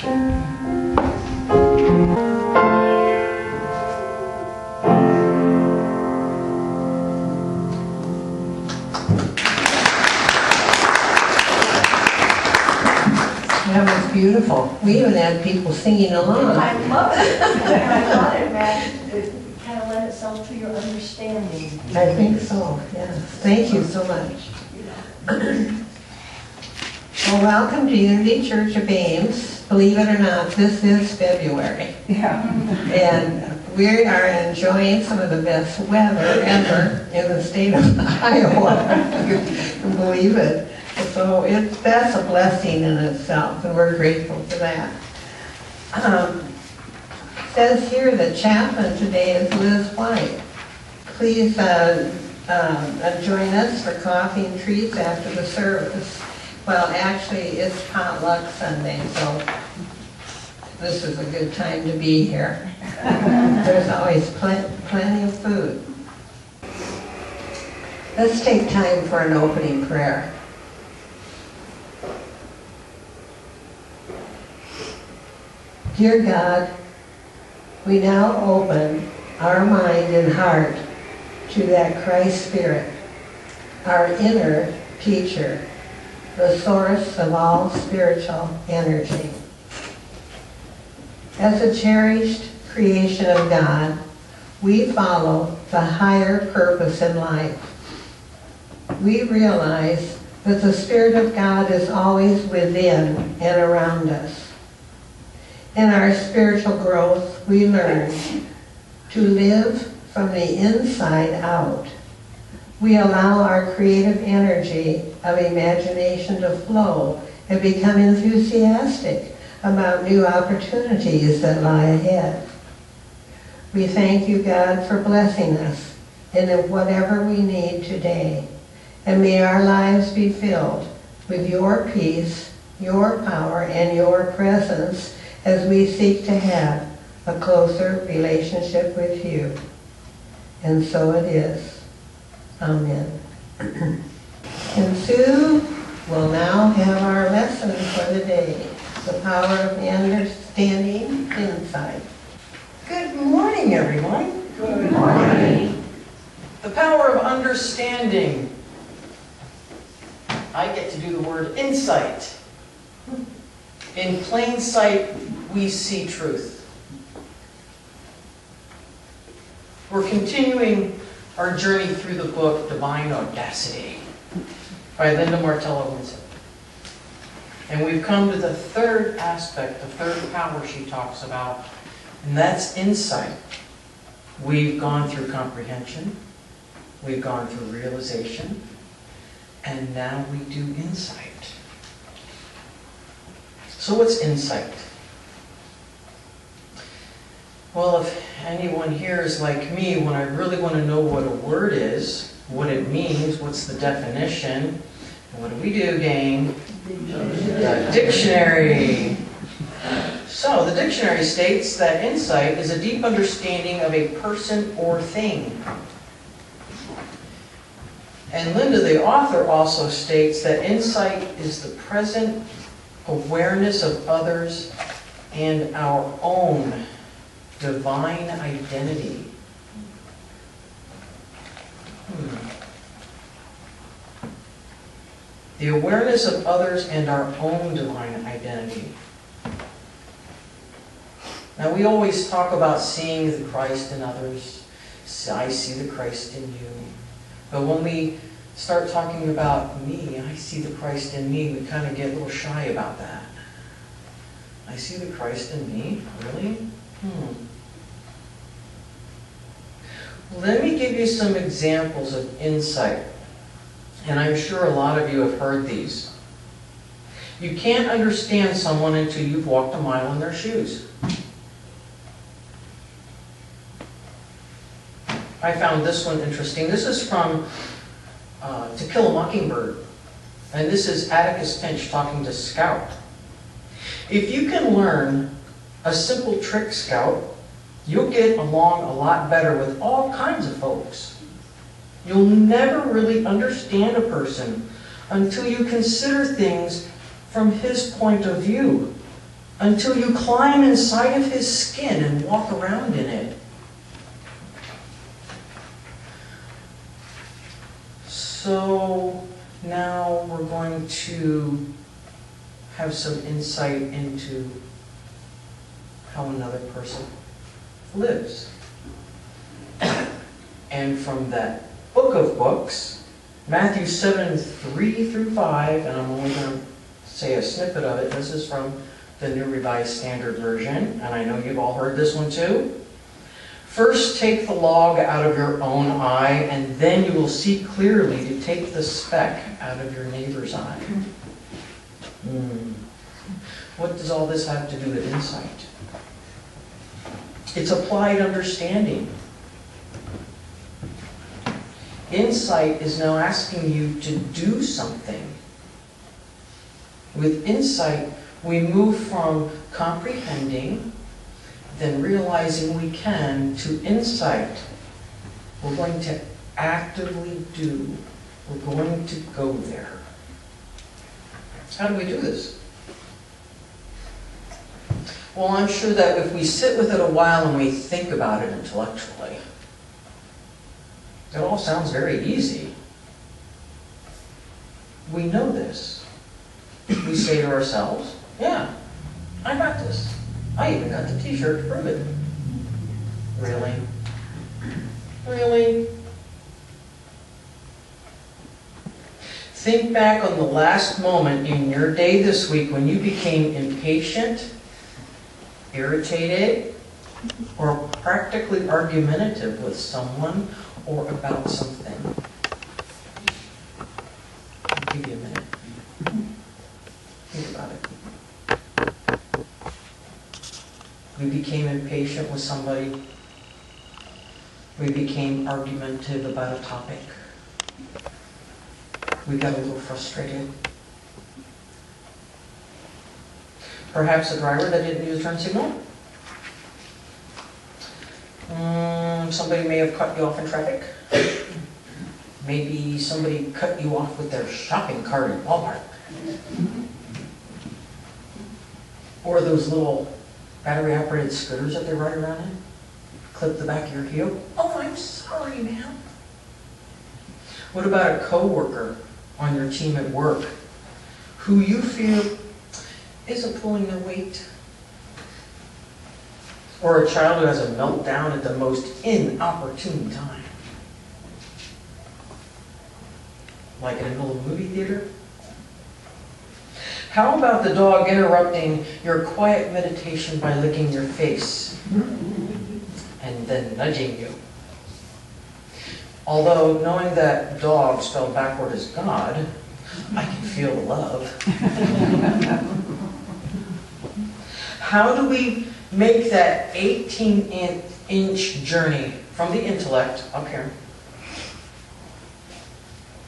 That was beautiful. We even had people singing along. I love it. I thought it kind of lent itself to your understanding. I think so, yes. Thank you so much. Well, welcome to Unity Church of Ames. Believe it or not, this is February. Yeah. And we are enjoying some of the best weather ever in the state of Iowa. You can believe it. So that's a blessing in itself, and we're grateful for that. It says here that chaplain today is Liz White. Please join us for coffee and treats after the service. Well, actually, it's potluck Sunday, so this is a good time to be here. There's always plenty of food. Let's take time for an opening prayer. Dear God, we now open our mind and heart to that Christ Spirit, our inner teacher, the source of all spiritual energy. As a cherished creation of God, we follow the higher purpose in life. We realize that the Spirit of God is always within and around us. In our spiritual growth, we learn to live from the inside out. We allow our creative energy of imagination to flow and become enthusiastic about new opportunities that lie ahead. We thank you, God, for blessing us in whatever we need today. And may our lives be filled with your peace, your power, and your presence as we seek to have a closer relationship with you. And so it is. Amen. And Sue will now have our lesson for the day, the power of understanding insight. Good morning, everyone. Good morning. The power of understanding. I get to do the word insight. In plain sight, we see truth. We're continuing our journey through the book Divine Audacity by Linda Martello Winston. And we've come to the third aspect, the third power she talks about, and that's insight. We've gone through comprehension, we've gone through realization, and now we do insight. So what's insight? Well, if anyone here is like me, when I really want to know what a word is, what it means, what's the definition, what do, gang? The dictionary. So, the dictionary states that insight is a deep understanding of a person or thing. And Linda, the author, also states that insight is the present awareness of others and our own divine identity. The awareness of others and our own divine identity. Now, we always talk about seeing the Christ in others. I see the Christ in you. But when we start talking about me, I see the Christ in me, we kind of get a little shy about that. I see the Christ in me? Really? Let me give you some examples of insight. And I'm sure a lot of you have heard these. You can't understand someone until you've walked a mile in their shoes. I found this one interesting. This is from To Kill a Mockingbird. And this is Atticus Finch talking to Scout. If you can learn a simple trick, Scout, you'll get along a lot better with all kinds of folks. You'll never really understand a person until you consider things from his point of view. until you climb inside of his skin and walk around in it. So now we're going to have some insight into how another person lives. And from that book of books, Matthew 7:3-5, and I'm only going to say a snippet of it. This is from the New Revised Standard Version, and I know you've all heard this one too. First take the log out of your own eye, and then you will see clearly to take the speck out of your neighbor's eye. What does all this have to do with insight? It's applied understanding. Insight is now asking you to do something. With insight, we move from comprehending, then realizing we can, to insight. We're going to actively do. We're going to go there. How do we do this? Well, I'm sure that if we sit with it a while and we think about it intellectually, it all sounds very easy. We know this. We say to ourselves, yeah, I got this. I even got the t-shirt to prove it. Really? Really? Think back on the last moment in your day this week when you became impatient, irritated, or practically argumentative with someone or about something. I'll give you a minute. Think about it. We became impatient with somebody. We became argumentative about a topic. We got a little frustrated. Perhaps a driver that didn't use turn signal. Somebody may have cut you off in traffic. Maybe somebody cut you off with their shopping cart at Walmart. Or those little battery-operated scooters that they ride around in. Clip the back of your heel. Oh, I'm sorry, ma'am. What about a coworker on your team at work who you feel isn't pulling their weight? Or a child who has a meltdown at the most inopportune time? Like in a middle of a movie theater? How about the dog interrupting your quiet meditation by licking your face and then nudging you? Although, knowing that dog spelled backward is God, I can feel the love. How do we make that 18-inch journey from the intellect up here,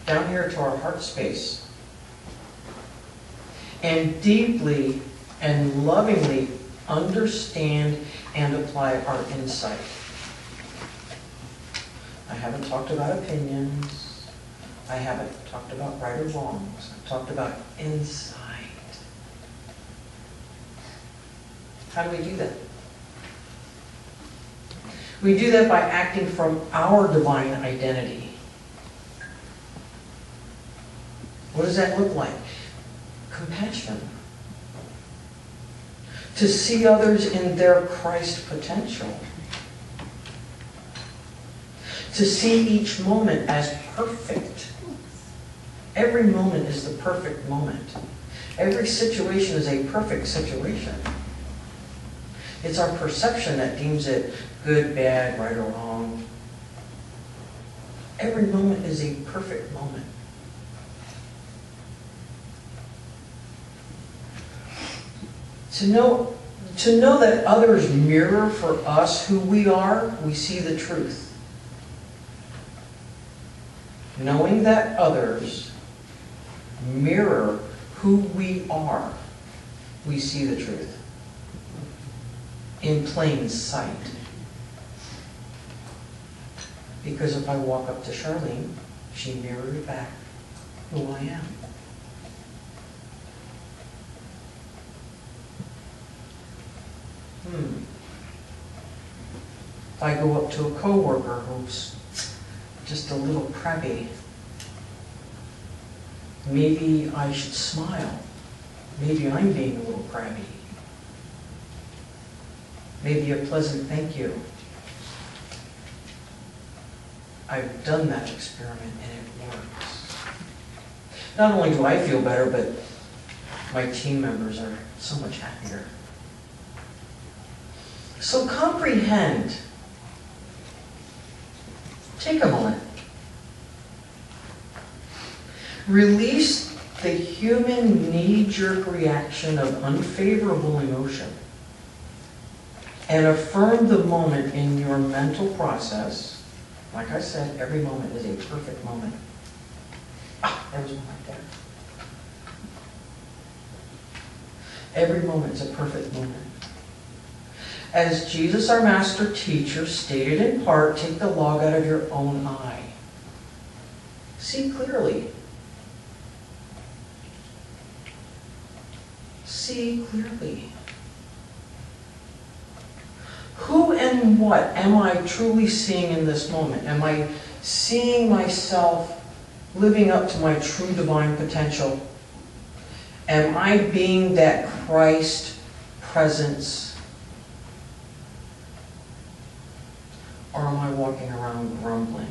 down here to our heart space, and deeply and lovingly understand and apply our insight? I haven't talked about opinions. I haven't talked about right or wrongs. I've talked about insight. How do we do that? We do that by acting from our divine identity. What does that look like? Compassion. To see others in their Christ potential. To see each moment as perfect. Every moment is the perfect moment. Every situation is a perfect situation. It's our perception that deems it good, bad, right, or wrong. Every moment is a perfect moment. To know that others mirror for us who we are, we see the truth. Knowing that others mirror who we are, we see the truth. In plain sight. Because if I walk up to Charlene, she mirrors back who I am. If I go up to a coworker who's just a little crabby, maybe I should smile. Maybe I'm being a little crabby. Maybe a pleasant thank you. I've done that experiment and it works. Not only do I feel better, but my team members are so much happier. So comprehend. Take a moment. Release the human knee-jerk reaction of unfavorable emotion and affirm the moment in your mental process. Like I said, every moment is a perfect moment. There was one right there. Every moment is a perfect moment. As Jesus, our master teacher, stated in part, take the log out of your own eye. See clearly. See clearly. Who and what am I truly seeing in this moment? Am I seeing myself living up to my true divine potential? Am I being that Christ presence? Or am I walking around grumbling?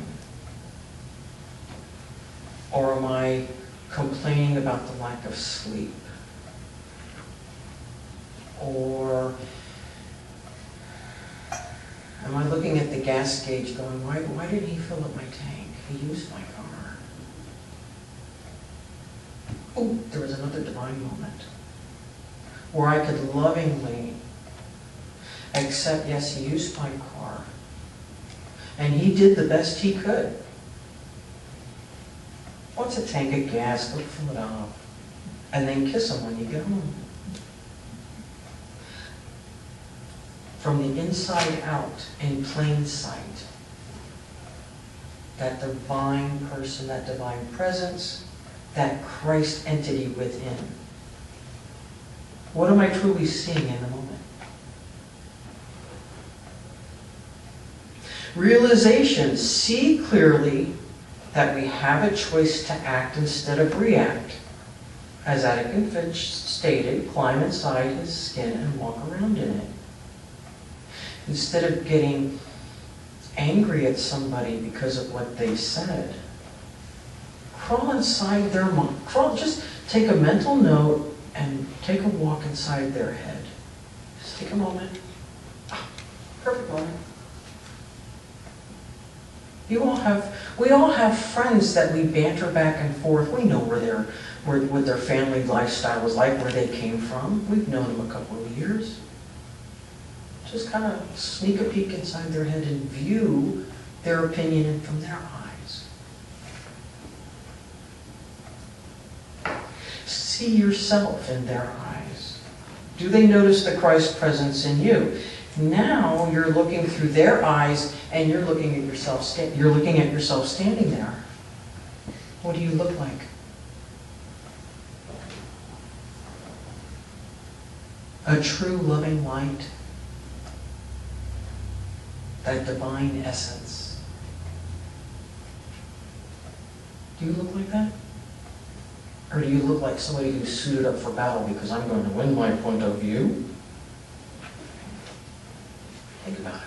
Or am I complaining about the lack of sleep? Or am I looking at the gas gauge going, why didn't he fill up my tank? He used my car. Oh, there was another divine moment where I could lovingly accept, yes, he used my car. And he did the best he could. What's a tank of gas? Go fill it up. And then kiss him when you get home. From the inside out, in plain sight, that divine person, that divine presence, that Christ entity within. What am I truly seeing in the moment? Realization, see clearly that we have a choice to act instead of react. As Atticus Finch stated, climb inside his skin and walk around in it. Instead of getting angry at somebody because of what they said, crawl inside their mind. Just take a mental note and take a walk inside their head. Just take a moment. Perfect moment. We all have friends that we banter back and forth. We know what their family lifestyle was like, where they came from. We've known them a couple of years. Just kind of sneak a peek inside their head and view their opinion from their eyes. See yourself in their eyes. Do they notice the Christ presence in you? Now you're looking through their eyes and you're looking at yourself standing there. What do you look like? A true loving light. That divine essence. Do you look like that? Or do you look like somebody who's suited up for battle because I'm going to win my point of view? Think about it.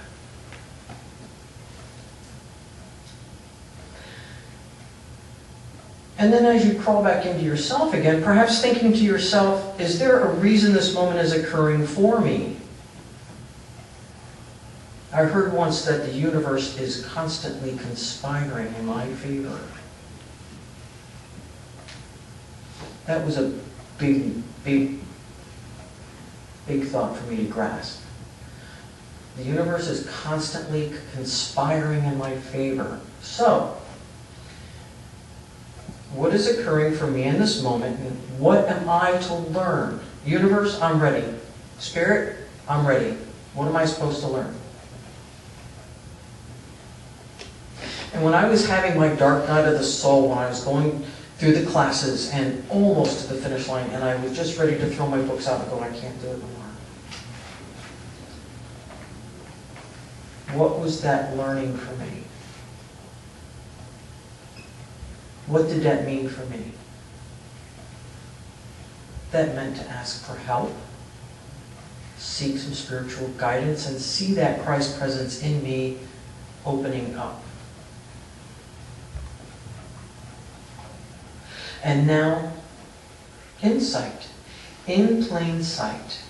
And then as you crawl back into yourself again, perhaps thinking to yourself, is there a reason this moment is occurring for me? I heard once that the universe is constantly conspiring in my favor. That was a big thought for me to grasp. The universe is constantly conspiring in my favor. So, what is occurring for me in this moment, and what am I to learn? Universe, I'm ready. Spirit, I'm ready. What am I supposed to learn? And when I was having my dark night of the soul, when I was going through the classes and almost to the finish line, and I was just ready to throw my books out and go, I can't do it no more. What was that learning for me? What did that mean for me? That meant to ask for help, seek some spiritual guidance, and see that Christ presence in me opening up. And now, insight, in plain sight.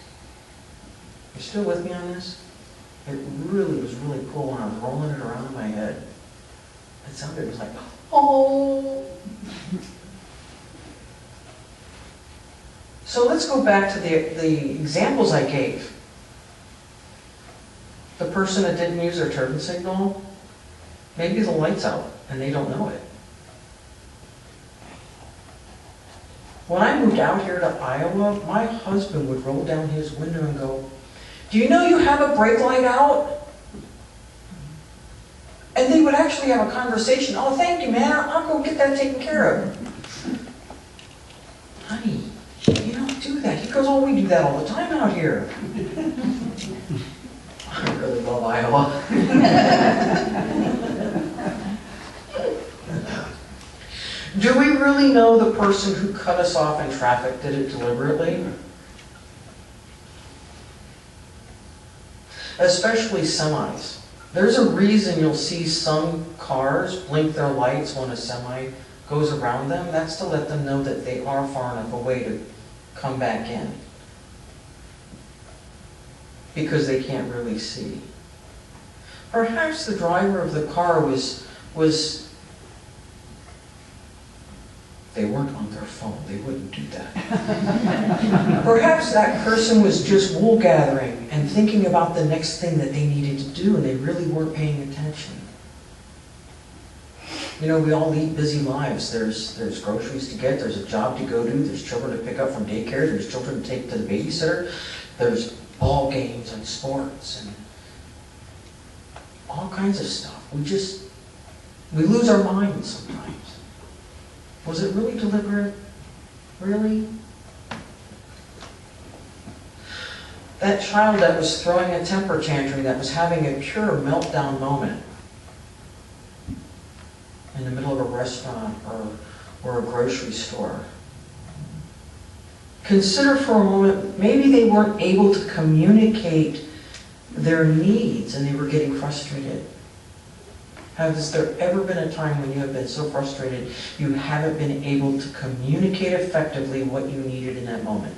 You're still with me on this? It really was really cool when I was rolling it around in my head. It sounded just like, oh. So let's go back to the examples I gave. The person that didn't use their turn signal, maybe the light's out and they don't know it. When I moved out here to Iowa, my husband would roll down his window and go, "Do you know you have a brake light out?" And they would actually have a conversation. "Oh, thank you, man. I'll go get that taken care of." Honey, you don't do that. He goes, "Oh, we do that all the time out here." I really love Iowa. Do we really know the person who cut us off in traffic did it deliberately? Especially semis. There's a reason you'll see some cars blink their lights when a semi goes around them. That's to let them know that they are far enough away to come back in, because they can't really see. Perhaps the driver of the car was they weren't on their phone. They wouldn't do that. Perhaps that person was just wool gathering and thinking about the next thing that they needed to do, and they really weren't paying attention. You know, we all lead busy lives. There's groceries to get, there's a job to go to, there's children to pick up from daycare, there's children to take to the babysitter, there's ball games and sports and all kinds of stuff. We lose our minds sometimes. Was it really deliberate? Really? That child that was throwing a temper tantrum, that was having a pure meltdown moment in the middle of a restaurant or a grocery store. Consider for a moment, maybe they weren't able to communicate their needs and they were getting frustrated. Has there ever been a time when you have been so frustrated you haven't been able to communicate effectively what you needed in that moment?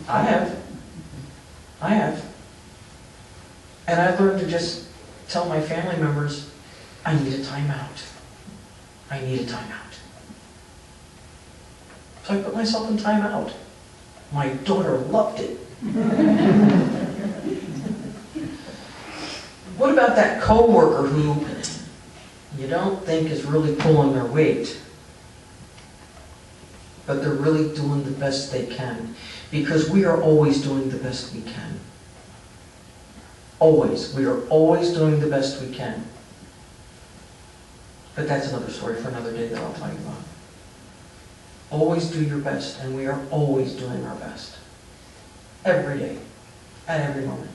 I have. And I've learned to just tell my family members, I need a timeout. I need a timeout. So I put myself in timeout. My daughter loved it. What about that coworker who you don't think is really pulling their weight, but they're really doing the best they can? Because we are always doing the best we can. Always. We are always doing the best we can. But that's another story for another day that I'll tell you about. Always do your best, and we are always doing our best. Every day. At every moment.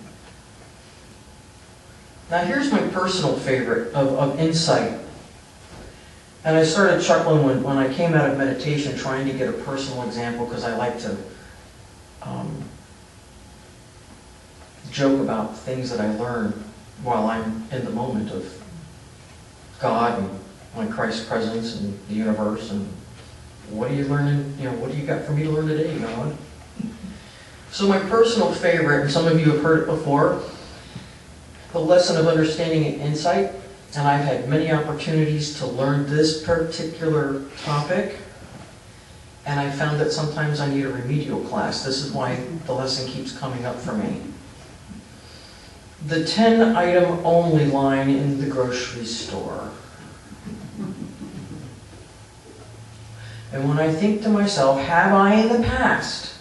Now here's my personal favorite of insight. And I started chuckling when I came out of meditation trying to get a personal example, because I like to joke about things that I learn while I'm in the moment of God and my Christ presence and the universe, and what are you learning, what do you got for me to learn today, God? So my personal favorite, and some of you have heard it before, the lesson of understanding and insight, and I've had many opportunities to learn this particular topic, and I found that sometimes I need a remedial class. This is why the lesson keeps coming up for me. The 10-item only line in the grocery store. And when I think to myself, have I in the past,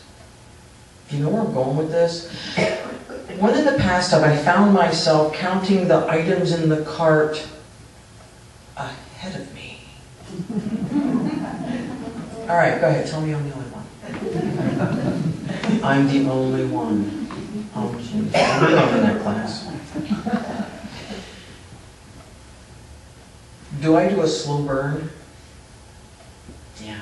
do you know where I'm going with this? When in the past have I found myself counting the items in the cart ahead of me? All right, go ahead. Tell me I'm the only one. I'm the only one. questions. I'm not in that class. Do I do a slow burn? Yeah.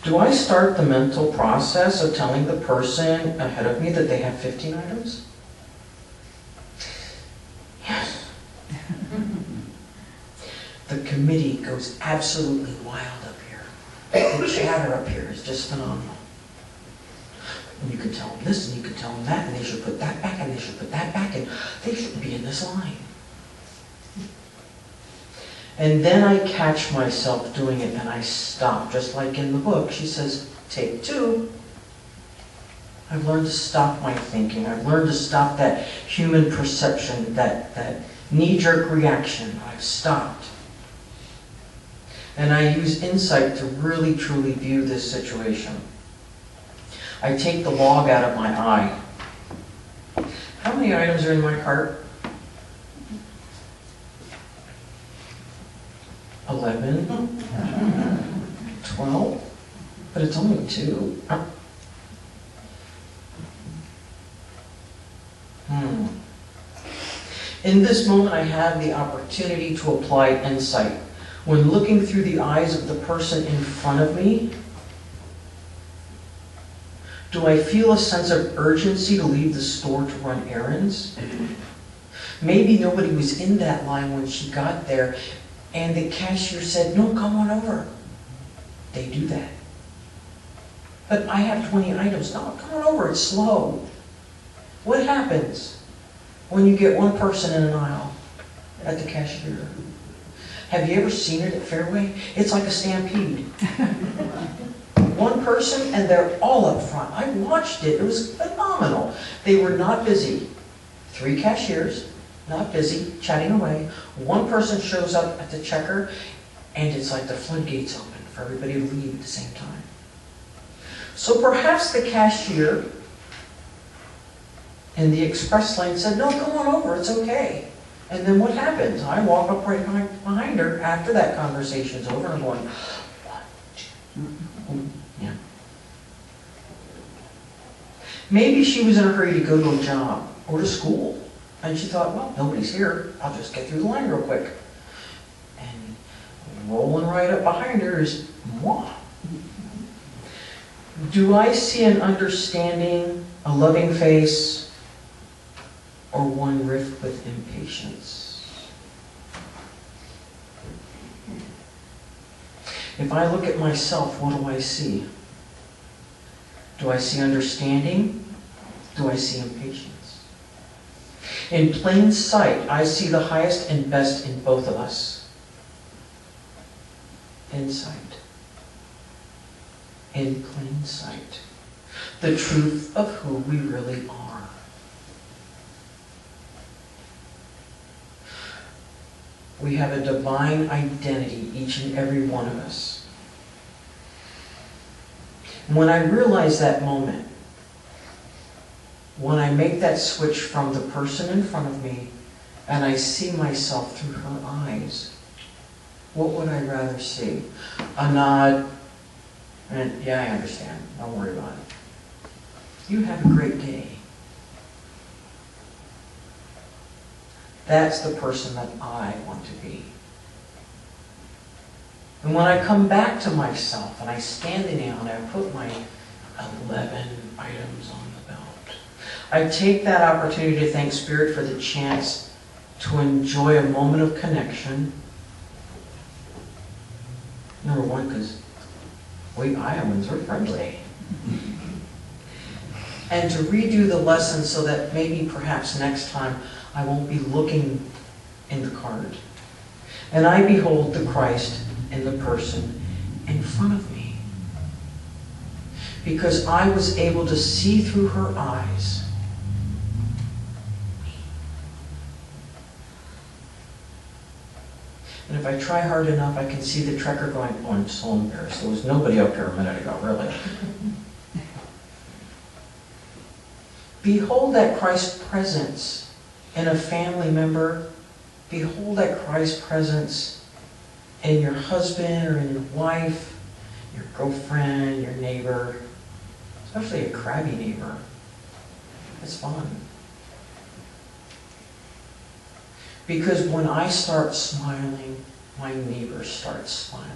Do I start the mental process of telling the person ahead of me that they have 15 items? Yes. The committee goes absolutely wild up here. The chatter up here is just phenomenal. And you can tell them this, and you can tell them that, and they should put that back, and they should put that back, and they shouldn't be in this line. And then I catch myself doing it, and I stop. Just like in the book, she says, take 2. I've learned to stop my thinking. I've learned to stop that human perception, that knee-jerk reaction. I've stopped. And I use insight to really, truly view this situation. I take the log out of my eye. How many items are in my cart? 11, 12, but it's only 2. In this moment, I have the opportunity to apply insight. When looking through the eyes of the person in front of me, do I feel a sense of urgency to leave the store to run errands? Maybe nobody was in that line when she got there, and the cashier said, no, come on over. They do that. But I have 20 items. No, come on over, it's slow. What happens when you get one person in an aisle at the cashier? Have you ever seen it at Fairway? It's like a stampede. One person and they're all up front. I watched it, it was phenomenal. They were not busy. 3 cashiers, not busy, chatting away. One person shows up at the checker, and it's like the floodgates open for everybody to leave at the same time. So perhaps the cashier in the express lane said, no, come on over, it's okay. And then what happens? I walk up right behind her after that conversation's over, and I'm going, 1, 2, yeah. Maybe she was in a hurry to go to a job or to school. And she thought, well, nobody's here. I'll just get through the line real quick. And rolling right up behind her is moi. Do I see an understanding, a loving face, or one rift with impatience? If I look at myself, what do I see? Do I see understanding? Do I see impatience? In plain sight, I see the highest and best in both of us. Insight. In plain sight. The truth of who we really are. We have a divine identity, each and every one of us. When I realize that moment, when I make that switch from the person in front of me and I see myself through her eyes, what would I rather see? A nod, and yeah, I understand, don't worry about it. You have a great day. That's the person that I want to be. And when I come back to myself and I stand in now and I put my 11 items on the belt, I take that opportunity to thank Spirit for the chance to enjoy a moment of connection. Number one, because we Iowans are friendly. And to redo the lesson so that maybe perhaps next time I won't be looking in the card. And I behold the Christ in the person in front of me. Because I was able to see through her eyes. And if I try hard enough, I can see the trekker going, oh, I'm so embarrassed. There was nobody up here a minute ago, really. Behold that Christ presence in a family member. Behold that Christ presence in your husband or in your wife, your girlfriend, your neighbor, especially a crabby neighbor. It's fun. Because when I start smiling, my neighbor starts smiling.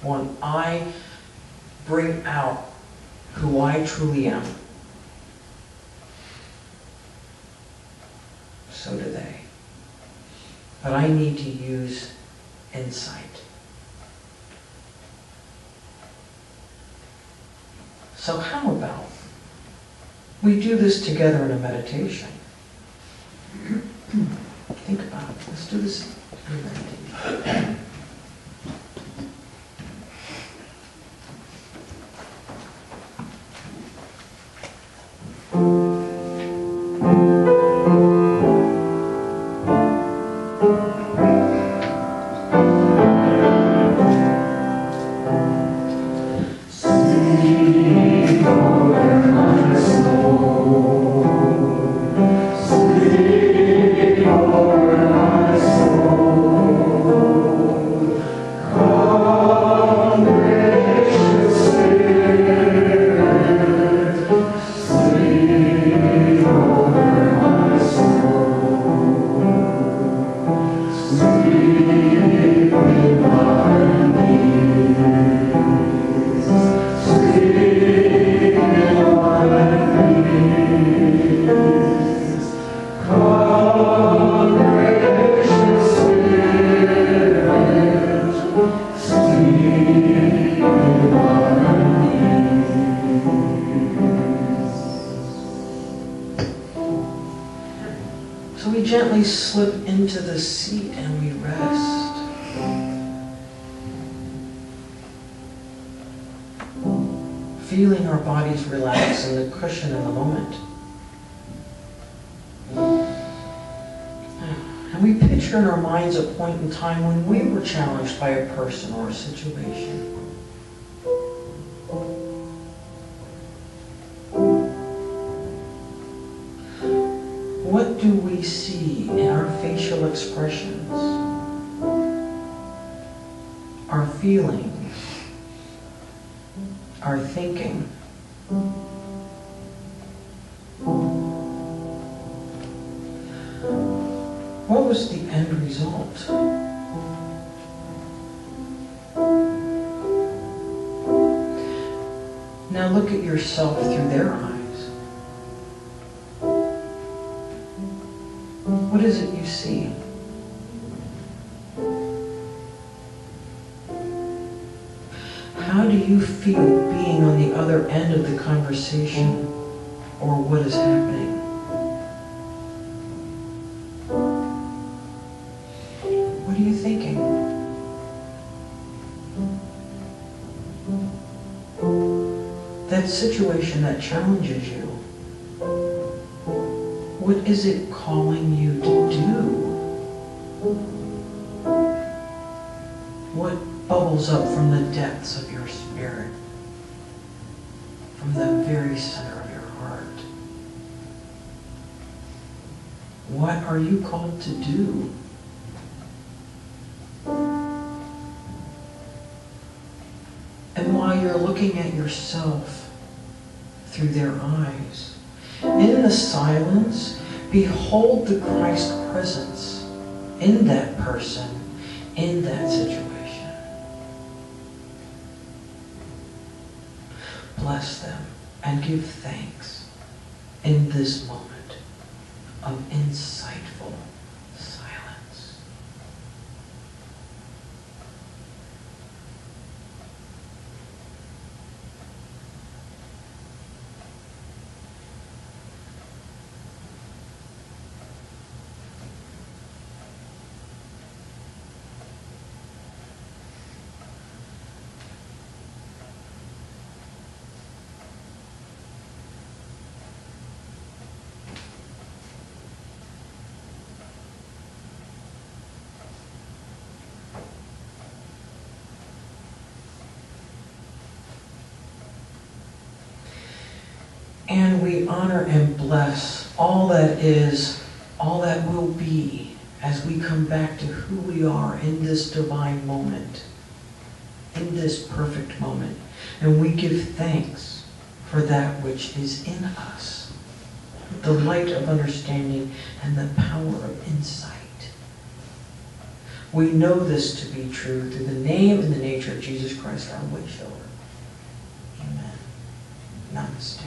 When I bring out who I truly am, so do they. But I need to use insight. So how about we do this together in a meditation? Think about it. Let's do this in a meditation. So we gently slip into the seat and we rest. Feeling our bodies relax in the cushion in the moment. And we picture in our minds a point in time when we were challenged by a person or a situation. What do we see in our facial expressions, our feelings, our thinking? What was the end result? Now look at yourself through their eyes. What is it you see? How do you feel being on the other end of the conversation or what is happening? What are you thinking? That situation that challenges you, what is it calling you to do? What bubbles up from the depths of your spirit, from the very center of your heart? What are you called to do? And while you're looking at yourself through their eyes, in the silence, behold the Christ presence in that person, in that situation. Bless them and give thanks in this moment of insightful silence. And we honor and bless all that is, all that will be, as we come back to who we are in this divine moment, in this perfect moment. And we give thanks for that which is in us, the light of understanding and the power of insight. We know this to be true through the name and the nature of Jesus Christ, our way filler. Amen. Namaste.